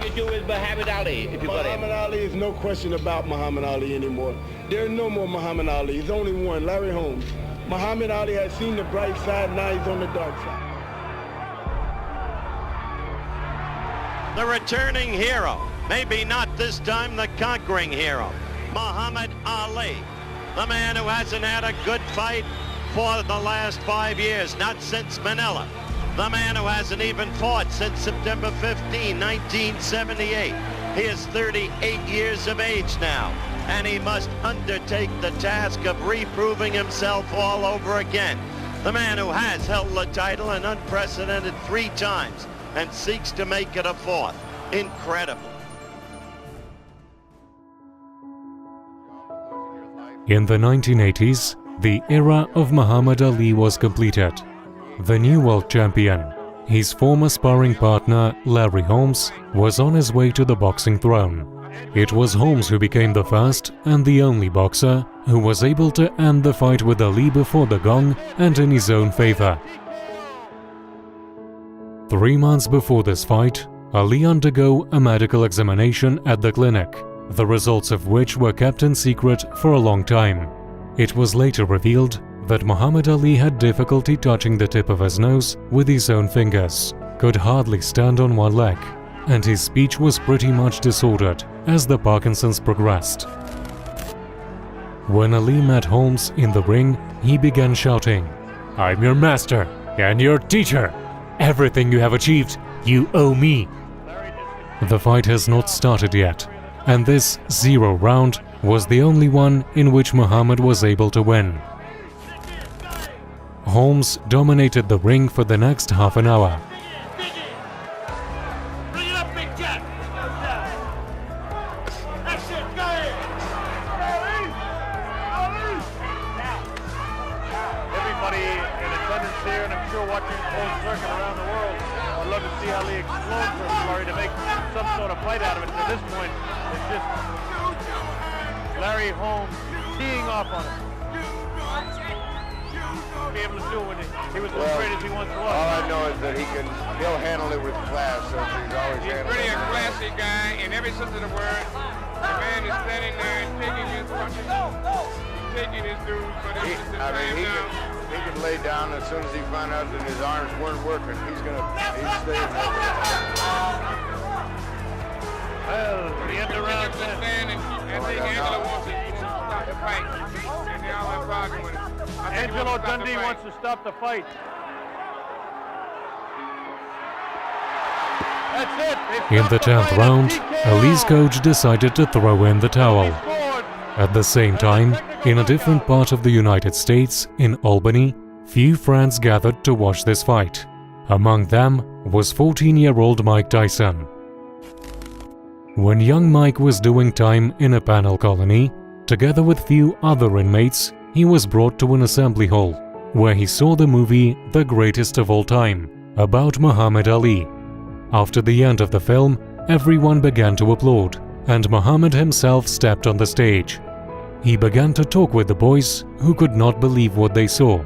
you do with Muhammad Ali if you got him? Muhammad Ali is no question about Muhammad Ali anymore. There's no more Muhammad Ali. There's only one, Larry Holmes. Muhammad Ali has seen the bright side, now he's on the dark side. The returning hero, maybe not this time the conquering hero, Muhammad Ali, the man who hasn't had a good fight for the last 5 years, not since Manila. The man who hasn't even fought since September 15, 1978. He is 38 years of age now, and he must undertake the task of reproving himself all over again. The man who has held the title an unprecedented 3 times and seeks to make it a 4th. Incredible. In the 1980s, the era of Muhammad Ali was completed. The new world champion, his former sparring partner Larry Holmes, was on his way to the boxing throne. It was Holmes who became the first and the only boxer who was able to end the fight with Ali before the gong and in his own favor. 3 months before this fight, Ali undergo a medical examination at the clinic, the results of which were kept in secret for a long time. It was later revealed that Muhammad Ali had difficulty touching the tip of his nose with his own fingers, could hardly stand on one leg, and his speech was pretty much disordered as the Parkinson's progressed. When Ali met Holmes in the ring, he began shouting, "I'm your master and your teacher. Everything you have achieved, you owe me." The fight has not started yet, and this 0 round was the only one in which Muhammad was able to win. Holmes dominated the ring for the next half an hour. Everybody in attendance here, and I'm sure watching closed circuit around the world, would love to see Ali explode for Larry to make some sort of fight out of it. At this point, it's just Larry Holmes teeing off on him. Be able to do when he was as great as he once was. All I know is that he'll handle it with class. So he's always handled Pretty it. a classy guy in every sense of the word. The man is standing there and taking his punches, taking his dues, but it's just a time down. He could lay down as soon as he found out that his arms weren't working. He's staying there. Well, the end of round 10. I think Angelo wants to stop the fight, and they all have bargained with him. Angelo Dundee wants to stop the fight. That's it. In the 10th round, Ali's coach decided to throw in the towel. At the same time, in a different part of the United States, in Albany, few friends gathered to watch this fight. Among them was 14-year-old Mike Tyson. When young Mike was doing time in a penal colony, together with few other inmates, he was brought to an assembly hall, where he saw the movie The Greatest of All Time, about Muhammad Ali. After the end of the film, everyone began to applaud, and Muhammad himself stepped on the stage. He began to talk with the boys, who could not believe what they saw.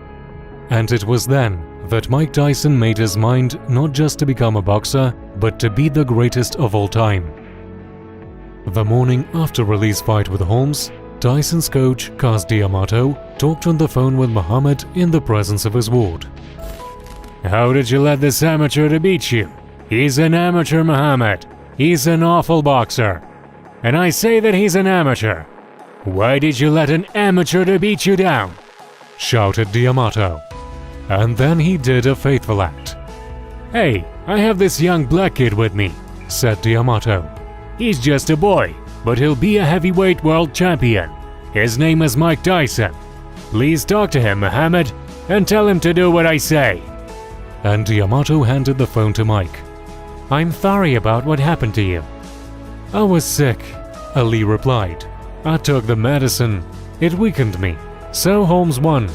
And it was then that Mike Tyson made his mind not just to become a boxer, but to be the greatest of all time. The morning after Ali's fight with Holmes, Tyson's coach, Cus D'Amato, talked on the phone with Muhammad in the presence of his ward. "How did you let this amateur to beat you? He's an amateur, Muhammad. He's an awful boxer. And I say that he's an amateur. Why did you let an amateur to beat you down?" shouted D'Amato. And then he did a faithful act. "Hey, I have this young black kid with me," said D'Amato. "He's just a boy, but he'll be a heavyweight world champion. His name is Mike Tyson. Please talk to him, Muhammad, and tell him to do what I say." And D'Amato handed the phone to Mike. "I'm sorry about what happened to you." "I was sick," Ali replied. "I took the medicine. It weakened me. So Holmes won.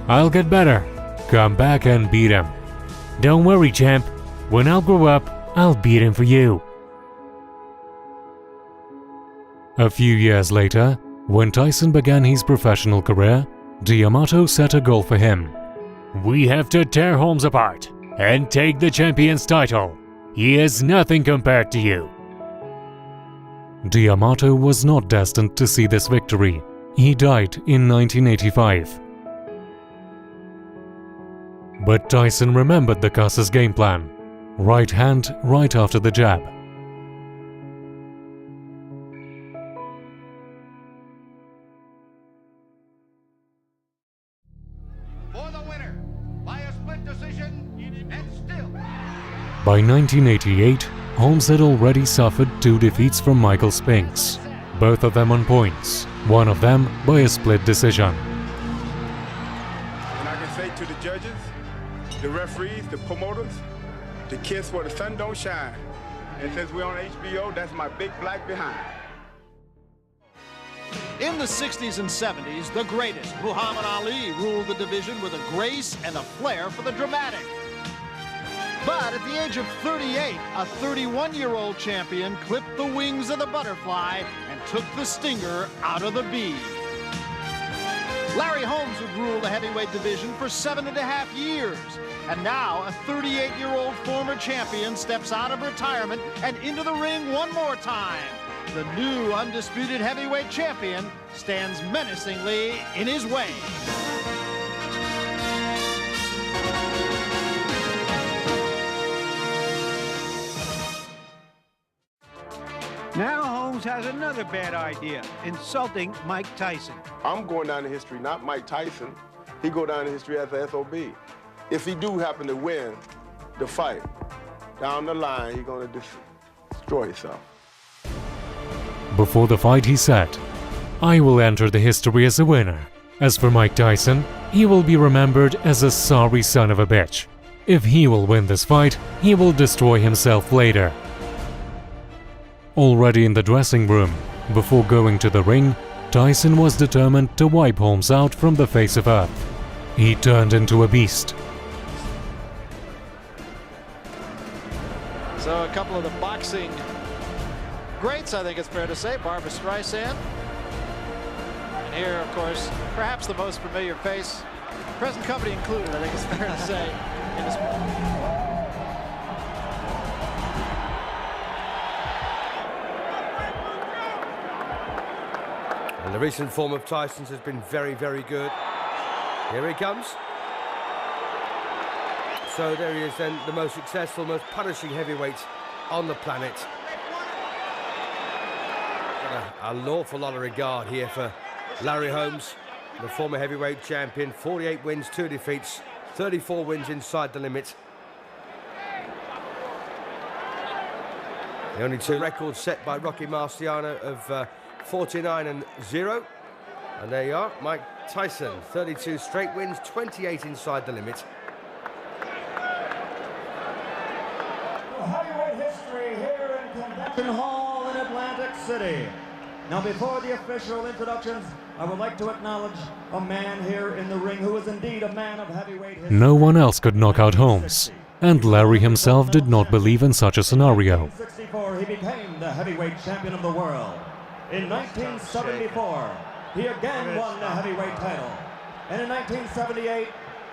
I'll get better. Come back and beat him." "Don't worry, champ. When I'll grow up, I'll beat him for you." A few years later, when Tyson began his professional career, D'Amato set a goal for him. "We have to tear Holmes apart and take the champion's title. He is nothing compared to you. D'Amato was not destined to see this victory. He died in 1985. But Tyson remembered the Cuss's game plan. Right hand right after the jab. For the winner, by a split decision, and still. By 1988, Holmes had already suffered 2 defeats from Michael Spinks, both of them on points, one of them by a split decision. And I can say to the judges, the referees, the promoters, to kiss where the sun don't shine. And since we're on HBO, that's my big black behind. In the 60s and 70s, the greatest, Muhammad Ali, ruled the division with a grace and a flair for the dramatic. But at the age of 38, a 31-year-old champion clipped the wings of the butterfly and took the stinger out of the bee. Larry Holmes would rule the heavyweight division for 7.5 years. And now, a 38-year-old former champion steps out of retirement and into the ring one more time. The new undisputed heavyweight champion stands menacingly in his way. Now Holmes has another bad idea, insulting Mike Tyson. I'm going down in history, not Mike Tyson. He go down in history as the SOB. If he do happen to win the fight, down the line, he's going to destroy himself. Before the fight, he said, "I will enter the history as a winner. As for Mike Tyson, he will be remembered as a sorry son of a bitch. If he will win this fight, he will destroy himself later." Already in the dressing room, before going to the ring, Tyson was determined to wipe Holmes out from the face of earth. He turned into a beast. So a couple of the boxing greats, I think it's fair to say, Barbra Streisand. And here, of course, perhaps the most familiar face, present company included, I think it's fair to say, in this And the recent form of Tyson's has been very, very good. Here he comes. So there he is then, the most successful, most punishing heavyweight on the planet. Got an awful lot of regard here for Larry Holmes, the former heavyweight champion. 48 wins, 2 defeats, 34 wins inside the limit. The only 2 records set by Rocky Marciano of 49-0. And there you are, Mike Tyson, 32 straight wins, 28 inside the limit. Heavyweight history here in Convention Hall in Atlantic City. Now, before the official introductions, I would like to acknowledge a man here in the ring who is indeed a man of heavyweight history. No one else could knock out Holmes, and Larry himself did not believe in such a scenario. In 1964, he became the heavyweight champion of the world. In 1974, he again won the heavyweight title. And in 1978,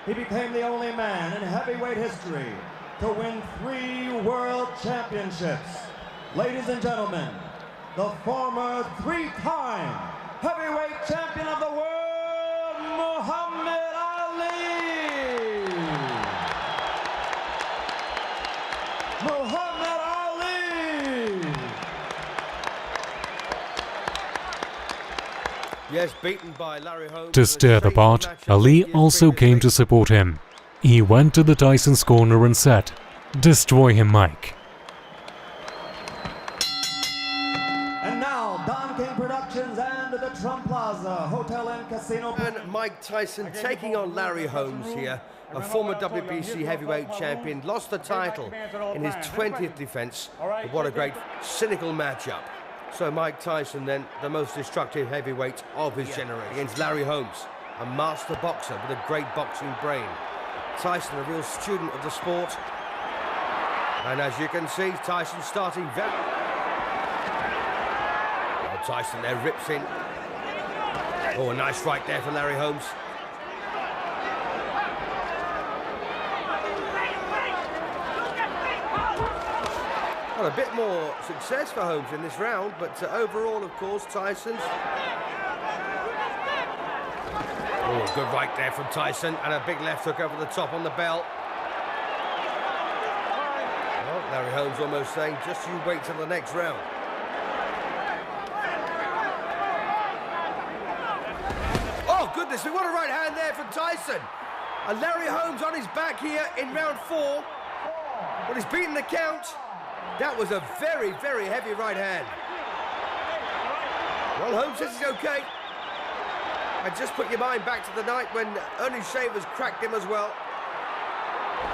he became the only man in heavyweight history to win 3 world championships. Ladies and gentlemen, the former 3-time heavyweight champion of the world, Muhammad Ali! Muhammad Ali! Yes, beaten by Larry Holmes. To stir the pot, Ali also came to support him. He went to the Tyson's corner and said, "Destroy him, Mike." And now, Don King Productions and the Trump Plaza Hotel and Casino. And Mike Tyson taking on Larry Holmes here, a former WBC heavyweight champion, lost the title in his 20th defense. But what a great cynical matchup. So Mike Tyson then, the most destructive heavyweight of his generation, against Larry Holmes, a master boxer with a great boxing brain. Tyson, a real student of the sport. And as you can see, Tyson starting very... Oh, Tyson there rips in. Oh, a nice right there for Larry Holmes. What a bit more success for Holmes in this round, but overall, of course, Tyson's... Oh, good right there from Tyson, and a big left hook over the top on the bell. Well, Larry Holmes almost saying, just you wait till the next round. Oh, goodness me, what a right hand there from Tyson. And Larry Holmes on his back here in round 4. But he's beaten the count. That was a very, very heavy right hand. Well, Holmes says he's okay. I just put your mind back to the night when Ernie Shavers cracked him as well.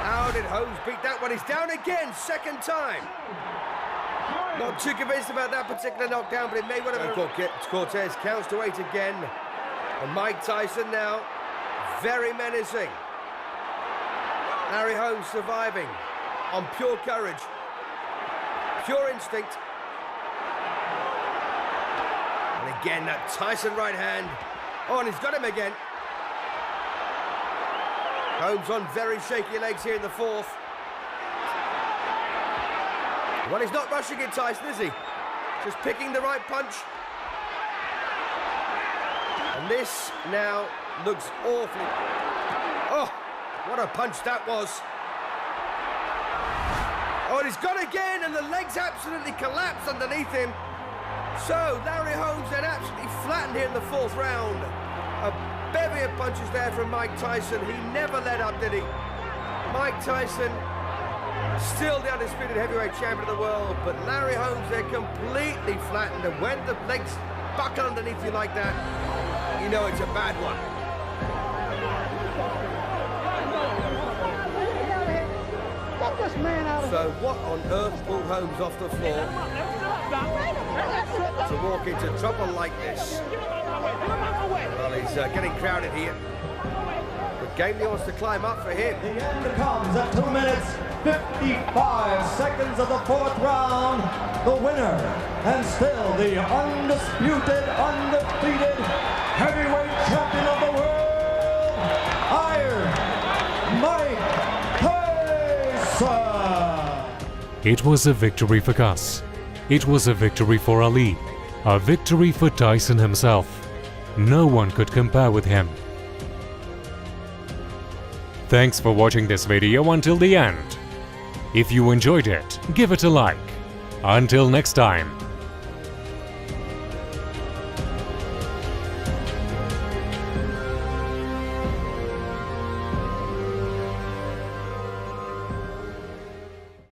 How did Holmes beat that one? He's down again, second time. Not too convinced about that particular knockdown, but it may well have been. Cortez counts to 8 again. And Mike Tyson now, very menacing. Larry Holmes surviving on pure courage, pure instinct. And again, that Tyson right hand. Oh, and he's got him again. Holmes on very shaky legs here in the 4th. Well, he's not rushing it, Tyson, is he? Just picking the right punch. And this now looks awfully... Oh, what a punch that was. Oh, and he's got again, and the legs absolutely collapse underneath him. So, Larry Holmes then absolutely flattened here in the 4th round. A bevy of punches there from Mike Tyson. He never let up, did he? Mike Tyson, still the undisputed heavyweight champion of the world, but Larry Holmes there completely flattened. And when the legs buckle underneath you like that, you know it's a bad one. So what on earth pulled Holmes off the floor to walk into trouble like this? Well, he's getting crowded here. But Gately wants to climb up for him. The end comes at 2 minutes, 55 seconds of the 4th round. The winner, and still the undisputed, undefeated heavyweight champion of the world, Iron Mike Tyson. It was a victory for Gus. It was a victory for Ali. A victory for Tyson himself. No one could compare with him. Thanks for watching this video until the end. If you enjoyed it, give it a like. Until next time.